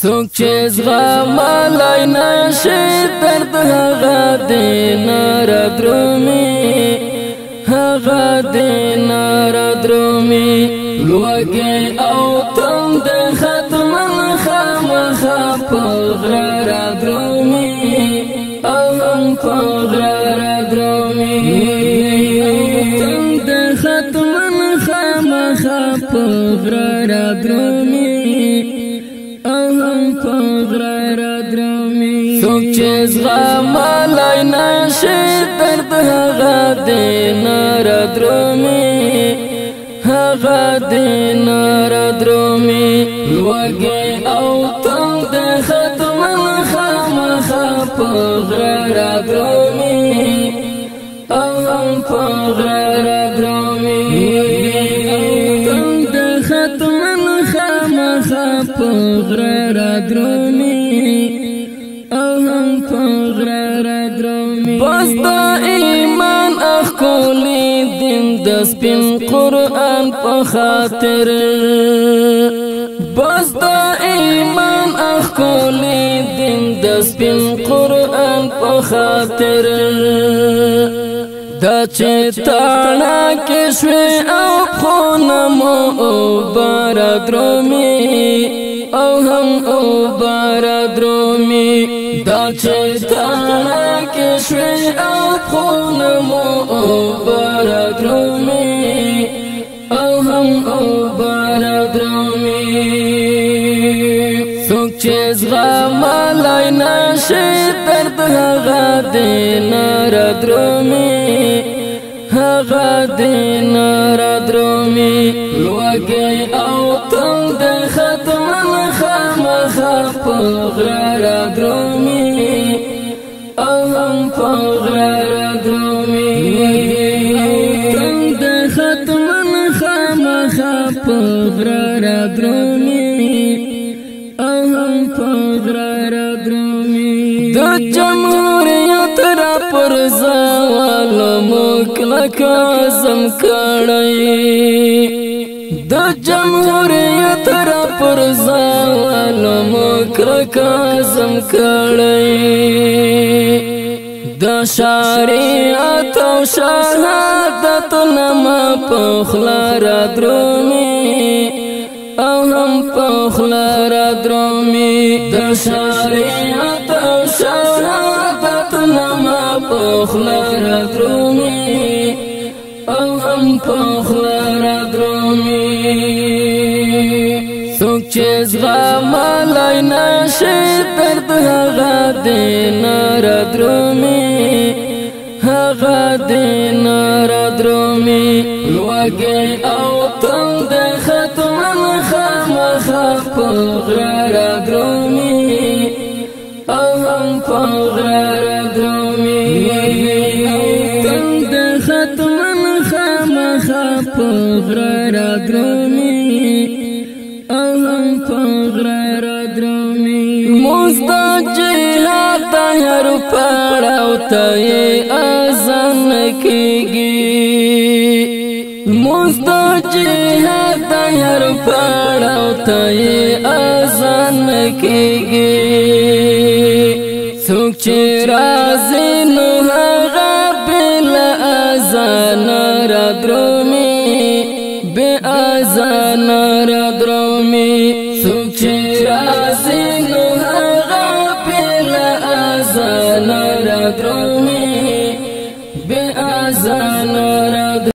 سوک چیز غامالی نشی درد هغا دین را درومی هغا دین را درومی لوگی او تم ده ختم خام پغر را درومی او هم پغر را درومی تم ده ختم خام پغر را درومی سوک چیز غامالی نشی درد هغا دین را درومی هغا دین را درومی لوگی او تم ده ختم خام پغر را درومی او هم پغر را درومی تم ده ختم خام پغر را درومی بس دا ایمان اخکولی دین دس پین قرآن پا خاطر بس دا ایمان اخکولی دین دس پین قرآن پا خاطر دا چیتانا کشوی او خونمو بارا درومی او هم او بارا درومی دا چیتانا کشوی او خونمو بارا درومی او هم او بارا درومی سوک چیز غامالی نشی درد هغا دین را درومی هغا دین را درومی لوگی او تم ده ختم خام پغر را درومی او هم پغر را درومی تم ده ختم خام پغر را درومی او هم پغر را درومی د جمهوریت را پر زوالو مکلک ازم کړی د جمهوریت را پر زوالو مکلک ازم کړی د شریعت او شهادت نما پخلا را درومی او هم پخلا را درومی د شریعت او شهادت نما پخلا را درومی او هم پخلا را درومی سوک چیز غامالی نشی درد هغا دین را درومی هغا دین را درومی لوگی او تم ده ختم خام پغر را درومی او هم پغر را درومی تم ده ختم خام پغر را درومی او هم پغر را درومی مزدا جهاد هر پړاو ته اذان کیږي مزدا جهاد هر پړاو ته اذان کیږي څوک چې راځي نو هغه بل اذان را درومي بے اذان را درومي څوک چې راځي نو هغه بل اذان را درومي بے اذان